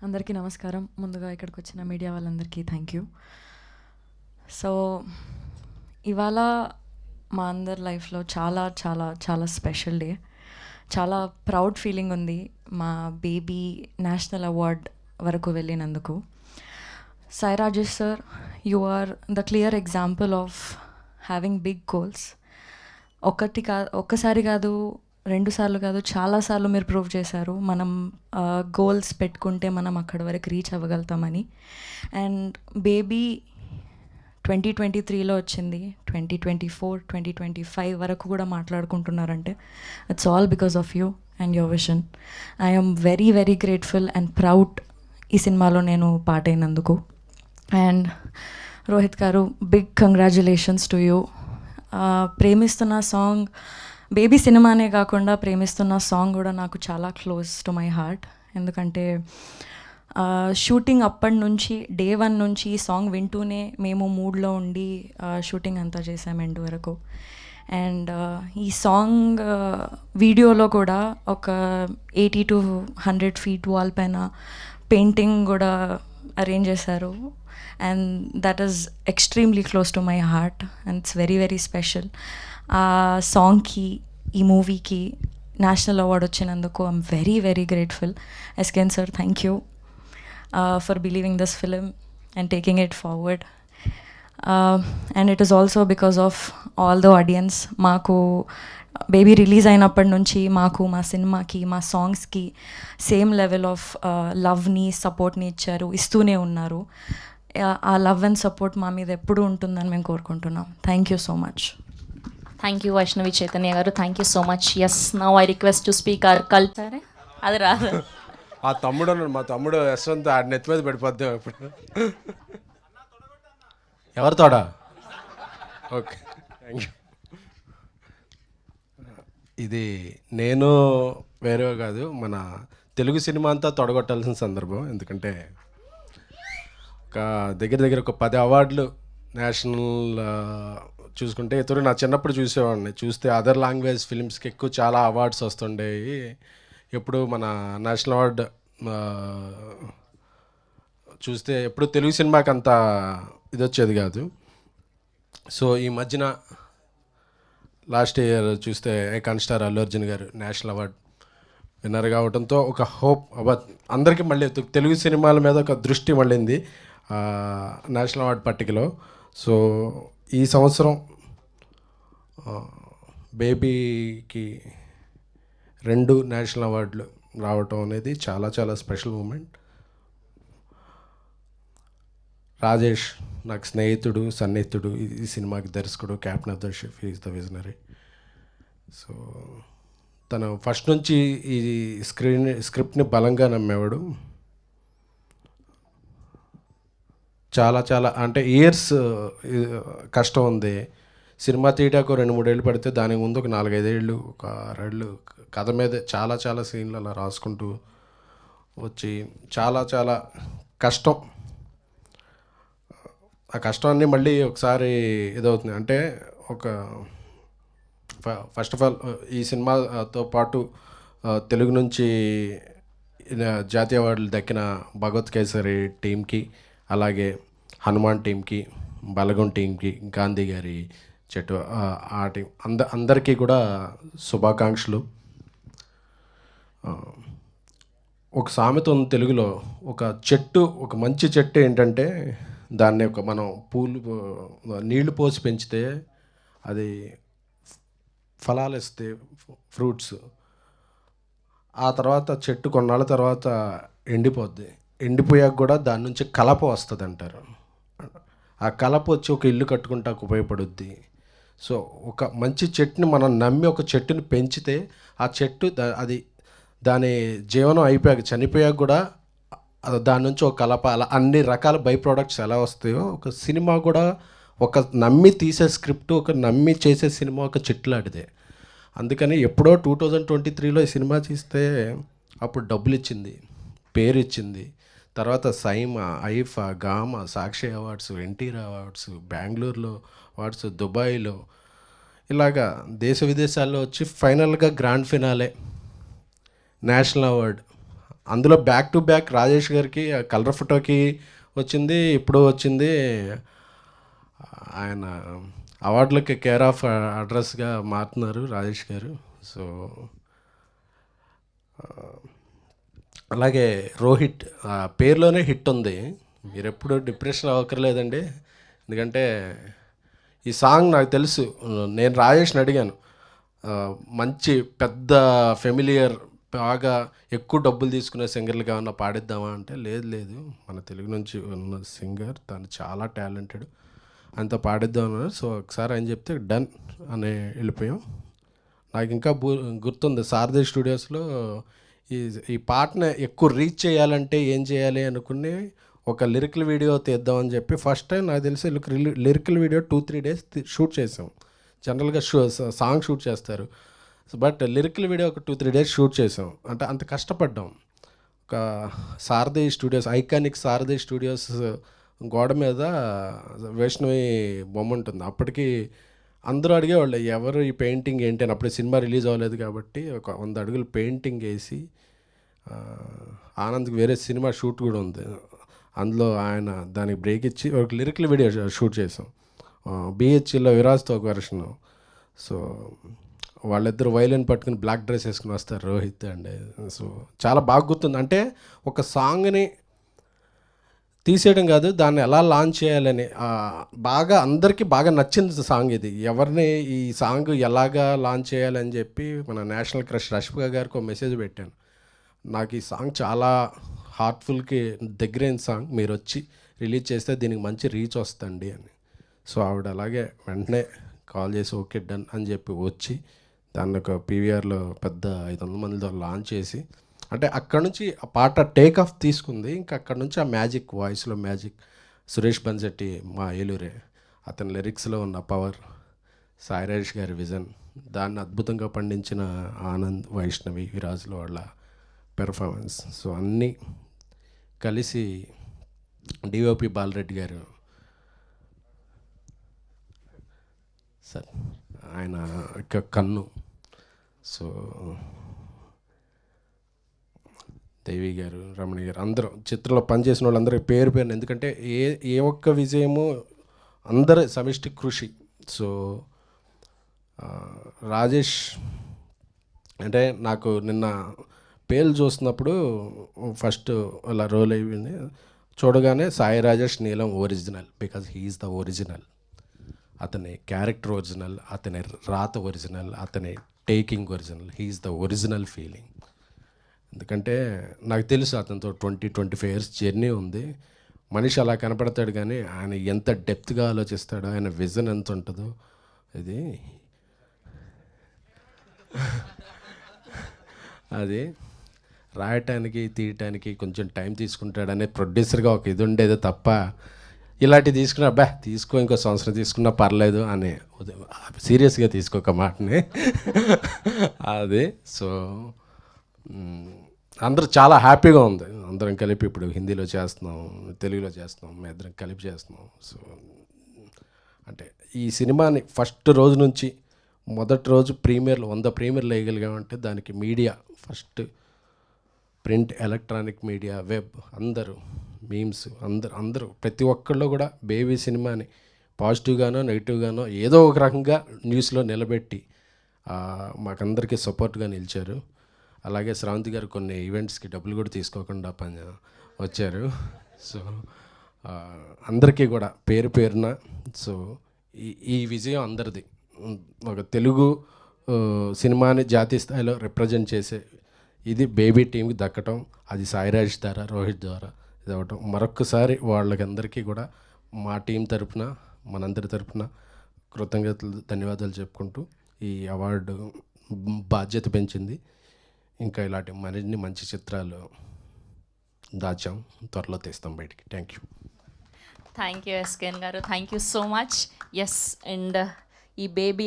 అందరికీ నమస్కారం. ముందుగా ఇక్కడికి వచ్చిన మీడియా వాళ్ళందరికీ థ్యాంక్ యూ. సో ఇవాళ మా అందరి లైఫ్లో చాలా చాలా చాలా స్పెషల్ డే. చాలా ప్రౌడ్ ఫీలింగ్ ఉంది మా బేబీ నేషనల్ అవార్డ్ వరకు వెళ్ళినందుకు. Sai Rajesh sir, you are the clear example of having big goals. ఒక్కసారి కాదు, 2 సార్లు కాదు, చాలాసార్లు మీరు ప్రూవ్ చేశారు మనం గోల్స్ పెట్టుకుంటే మనం అక్కడి వరకు రీచ్ అవ్వగలుగుతామని. అండ్ బేబీ 2023లో వచ్చింది, 2024, 2025 వరకు కూడా మాట్లాడుకుంటున్నారంటే it's all because of you and your vision. I'm very very grateful and proud ఈ సినిమాలో నేను పార్ట్ అయినందుకు. And Rohit garu, big congratulations to you. ప్రేమిస్తున్న సాంగ్ బేబీ సినిమానే కాకుండా ప్రేమిస్తున్న సాంగ్ కూడా నాకు చాలా క్లోజ్ టు మై హార్ట్. ఎందుకంటే షూటింగ్ అప్పటి నుంచి డే 1 నుంచి ఈ సాంగ్ వింటూనే మేము మూడ్లో ఉండి షూటింగ్ అంతా చేసాం ఎండ్ వరకు. అండ్ ఈ సాంగ్ వీడియోలో కూడా ఒక 80 to 100 feet వాల్ పైన పెయింటింగ్ కూడా అరేంజ్ చేశారు. And that is extremely close to my heart and it's very very special. ఆ సాంగ్కి, ఈ మూవీకి నేషనల్ అవార్డ్ వచ్చినందుకు I'm very very grateful. SKN sir, thank you for believing this film and taking it forward. And it is also because of all the audience. మాకు Baby release అయినప్పటి నుంచి మాకు, మా సినిమాకి, మా సాంగ్స్కి సేమ్ లెవెల్ ఆఫ్ లవ్ని, సపోర్ట్ని ఇస్తూనే ఉన్నారు. ఆ లవ్ అండ్ సపోర్ట్ మా మీద ఎప్పుడూ ఉంటుందని మేము కోరుకుంటున్నాం. Thank you so much. Thank you Vaishnavi Chaitanya garu, thank you so much. Yes, now I request to speak our culture. అది రాదు. ఆ తమ్ముడు ఉన్నాడు, మా తమ్ముడు యశ్వంత్, ఆడి నెత్తి మీద పడిపోద్దాం ఇప్పుడు. ఎవరు తోడా? Okay, thank you. ఇది నేను వేరే కాదు, మన తెలుగు సినిమా అంతా తొడగొట్టాల్సిన సందర్భం. ఎందుకంటే ఒక దగ్గర ఒక 10 అవార్డులు నేషనల్ చూసుకుంటే, ఇతరు నా చిన్నప్పుడు చూసేవాడిని. చూస్తే అదర్ లాంగ్వేజ్ ఫిలిమ్స్కి ఎక్కువ చాలా అవార్డ్స్ వస్తుండేవి. ఎప్పుడు మన నేషనల్ అవార్డ్ చూస్తే ఎప్పుడు తెలుగు సినిమాకి అంత ఇది వచ్చేది కాదు. సో ఈ మధ్యన లాస్ట్ ఇయర్ చూస్తే ఐకాన్ స్టార్ అల్లు అర్జున్ గారు నేషనల్ అవార్డ్ విన్నర్ కావడంతో ఒక హోప్ అందరికీ మళ్ళీ తెలుగు సినిమాల మీద ఒక దృష్టి మళ్ళింది నేషనల్ అవార్డ్ పట్టికలో. సో ఈ సంవత్సరం బేబీకి 2 నేషనల్ అవార్డులు రావటం అనేది చాలా చాలా స్పెషల్ మూమెంట్. రాజేష్ నాకు స్నేహితుడు, సన్నిహితుడు. ఈ సినిమాకి దర్శకుడు, captain of the ship, is the visionary. So తను ఫస్ట్ నుంచి ఈ స్క్రిప్ట్ని బలంగా నమ్మేవాడు. చాలా చాలా అంటే ఇయర్స్ కష్టం ఉంది. సినిమా తీయడానికి 2-3 ఏళ్ళు పడితే దానికి ముందు ఒక 4-5 ఏళ్ళు, ఒక 6 ఏళ్ళు కథ మీద చాలా చాలా సీన్లు అలా రాసుకుంటూ వచ్చి చాలా చాలా కష్టం. ఆ కష్టాన్ని మళ్ళీ ఒకసారి ఇదవుతుంది. అంటే ఒక ఫస్ట్ ఆఫ్ ఆల్ ఈ సినిమాతో పాటు తెలుగు నుంచి జాతీయ అవార్డులు దక్కిన భగవత్ కేసరి టీంకి, అలాగే హనుమాన్ టీంకి, బలగం టీంకి, గాంధీ గారి చెట్టు ఆ టీం అందరికీ కూడా శుభాకాంక్షలు. ఒక సామెత ఉంది తెలుగులో, ఒక చెట్టు, ఒక మంచి చెట్టు ఏంటంటే దాన్ని మనం నీళ్లు పోసి పెంచితే అది ఫలాలు ఇస్తే, ఫ్రూట్స్. ఆ తర్వాత చెట్టు కొన్నాళ్ళ తర్వాత ఎండిపోద్ది. ఎండిపోయాక కూడా దాని నుంచి కలప వస్తుంది అంటారు. ఆ కలప వచ్చి ఒక ఇల్లు కట్టుకుంటాకు ఉపయోగపడుద్ది. సో ఒక మంచి చెట్టుని మనం నమ్మి ఒక చెట్టుని పెంచితే ఆ చెట్టు అది దాని జీవనం అయిపోయాక, చనిపోయాక కూడా దాని నుంచి ఒక కలప, అలా అన్ని రకాల బై ప్రోడక్ట్స్ ఎలా వస్తాయో ఒక సినిమా కూడా ఒక నమ్మి తీసే స్క్రిప్ట్, ఒక నమ్మి చేసే సినిమా ఒక చెట్టు లాంటిదే. అందుకని ఎప్పుడో 2023లో ఈ సినిమా తీస్తే అప్పుడు డబ్బులు ఇచ్చింది, పేరు ఇచ్చింది. తర్వాత సైమా, ఐఫా, గామా, సాక్షి అవార్డ్స్, ఎన్టీఆర్ అవార్డ్స్, బెంగళూరులో అవార్డ్స్, దుబాయ్లో, ఇలాగా దేశ విదేశాల్లో వచ్చి ఫైనల్గా గ్రాండ్ ఫినాలే నేషనల్ అవార్డ్ అందులో బ్యాక్ టు బ్యాక్ రాజేష్ గారికి కలర్ ఫోటోకి వచ్చింది, ఇప్పుడు వచ్చింది. ఆయన అవార్డులకి కేర్ ఆఫ్ అడ్రస్గా మారుతున్నారు రాజేష్ గారు. సో అలాగే రోహిత్ పేరులోనే హిట్ ఉంది. మీరు ఎప్పుడు డిప్రెషన్ అవ్వక్కర్లేదండి, ఎందుకంటే ఈ సాంగ్ నాకు తెలుసు. నేను రాజేష్ని అడిగాను, మంచి పెద్ద ఫెమిలియర్ బాగా ఎక్కువ డబ్బులు తీసుకునే సింగర్లు కావాలన్నా పాడిద్దామా అంటే, లేదు లేదు మన తెలుగు నుంచి ఉన్న సింగర్, తను చాలా టాలెంటెడ్, అంతా పాడిద్దాం అన్నారు. సో ఒకసారి ఆయన చెప్తే డన్ అని వెళ్ళిపోయాం. నాకు ఇంకా గుర్తుంది, సారథి స్టూడియోస్లో ఈ పాటను ఎక్కువ రీచ్ చేయాలంటే ఏం చేయాలి అనుకుని ఒక లిరికల్ వీడియో తీద్దామని చెప్పి ఫస్ట్ టైం నాకు తెలిసి లిరికల్ వీడియో 2-3 days షూట్ చేసాం. జనరల్గా సాంగ్ షూట్ చేస్తారు, బట్ లిరికల్ వీడియో ఒక 2-3 days షూట్ చేసాం. అంటే అంత కష్టపడ్డాం. ఒక సారథి స్టూడియోస్, ఐకానిక్ సారథి స్టూడియోస్ గోడ మీద వైష్ణవి బొమ్మ ఉంటుంది. అప్పటికి అందరూ అడిగేవాళ్ళు ఎవరు ఈ పెయింటింగ్ ఏంటి అని. అప్పుడు సినిమా రిలీజ్ అవ్వలేదు కాబట్టి ఒక 100 అడుగులు పెయింటింగ్ వేసి, ఆనంద్కి వేరే సినిమా షూట్ కూడా ఉంది, అందులో ఆయన దానికి బ్రేక్ ఇచ్చి ఒక లిరికల్ వీడియో షూట్ చేసాం. బిహెచ్లో విరాజ్తో ఒక వెర్షన్. సో వాళ్ళిద్దరు వైలిన్ పట్టుకుని బ్లాక్ డ్రెస్ వేసుకుని వస్తారు, రోహిత్ అండ్. సో చాలా బాగా గుర్తుంది. అంటే ఒక సాంగ్ని తీసేయడం కాదు, దాన్ని ఎలా లాంచ్ చేయాలని బాగా అందరికీ బాగా నచ్చింది సాంగ్ ఇది. ఎవరిని ఈ సాంగ్ ఎలాగా లాంచ్ చేయాలని చెప్పి మన నేషనల్ క్రష్ రష్మిక గారికి ఒక మెసేజ్ పెట్టాను. నాకు ఈ సాంగ్ చాలా హార్ట్ఫుల్కి దగ్గరైన సాంగ్, మీరు వచ్చి రిలీజ్ చేస్తే దీనికి మంచి రీచ్ వస్తుంది అని. సో ఆవిడ అలాగే వెంటనే కాల్ చేసి ఓకే డన్ అని చెప్పి వచ్చి దాన్ని ఒక పీవీఆర్లో పెద్ద 500 మందితో లాంచ్ చేసి, అంటే అక్కడ నుంచి ఆ పాట టేక్ ఆఫ్ తీసుకుంది. ఇంకా అక్కడ నుంచి ఆ మ్యాజిక్, వాయిస్లో మ్యాజిక్, సురేష్ బన్సెట్టి మా ఏలూరే, అతని లిరిక్స్లో ఉన్న పవర్, సాయిరాజేష్ గారి విజన్, దాన్ని అద్భుతంగా పండించిన ఆనంద్, వైష్ణవి, విరాజ్లో వాళ్ళ పెర్ఫార్మెన్స్. సో అన్నీ కలిసి డిఓపి బాలరెడ్డి గారు సార్, ఆయన కన్ను. సో దేవి గారు, రమణి గారు, అందరూ చిత్రంలో పనిచేసిన వాళ్ళందరికీ పేరు పేరుని, ఎందుకంటే ఏ ఒక్క విజయము అందరి సమిష్టి కృషి. సో రాజేష్ అంటే నాకు నిన్న పేర్లు చూస్తున్నప్పుడు ఫస్ట్ అలా రోల్ అయ్యింది, చూడగానే Sai Rajesh Neelam original, because he's the original. అతని క్యారెక్టర్ ఒరిజినల్, అతని రాత ఒరిజినల్, అతని taking original, he's the original feeling. ఎందుకంటే నాకు తెలుసు అతనితో 20-25 years జర్నీ ఉంది. మనిషి అలా కనపడతాడు కానీ ఆయన ఎంత డెప్త్గా ఆలోచిస్తాడో, ఆయన విజన్ ఎంత ఉంటుందో, ఇది అది రాయటానికి తీయటానికి కొంచెం టైం తీసుకుంటాడనే ప్రొడ్యూసర్గా ఒక ఇది ఉండేది తప్ప, ఇలాంటివి తీసుకున్నా తీసుకో ఇంకో సంవత్సరం తీసుకున్నా పర్లేదు అని సీరియస్గా తీసుకోక మాటని అది. సో అందరూ చాలా హ్యాపీగా ఉంది, అందరం కలిపి ఇప్పుడు హిందీలో చేస్తున్నాం, తెలుగులో చేస్తున్నాం, మేము ఇద్దరం కలిపి చేస్తున్నాం. సో అంటే ఈ సినిమాని ఫస్ట్ రోజు నుంచి మొదటి రోజు ప్రీమియర్లు 100 ప్రీమియర్లు వేయగలిగామంటే దానికి media first, print, electronic media, web, అందరూ మీమ్స్, అందరూ ప్రతి ఒక్కళ్ళు కూడా బేబీ సినిమాని పాజిటివ్గానో నెగిటివ్గానో ఏదో ఒక రకంగా న్యూస్లో నిలబెట్టి మాకందరికీ సపోర్ట్గా నిలిచారు. అలాగే శ్రావంతి గారు కొన్ని ఈవెంట్స్కి డబ్బులు కూడా తీసుకోకుండా వచ్చారు. సో అందరికీ కూడా పేరు పేరున. సో ఈ విజయం అందరిది. ఒక తెలుగు సినిమాని జాతీయ స్థాయిలో రిప్రజెంట్ చేసే ఇది బేబీ టీంకి దక్కటం, అది సాయిరాజ్ ద్వారా, రోహిత్ ద్వారా ఇది అవ్వటం. మరొక్కసారి వాళ్ళకందరికీ కూడా మా టీం తరపున, మనందరి తరపున కృతజ్ఞతలు, ధన్యవాదాలు చెప్పుకుంటూ ఈ అవార్డు బాధ్యత పెంచింది. ఇంకా ఇలాంటి మరిన్ని మంచి చిత్రాలు దాచాం, త్వరలో తీస్తాం బయటికి. Thank you. Thank you SKN garu, thank you so much. Yes, and ఈ బేబీ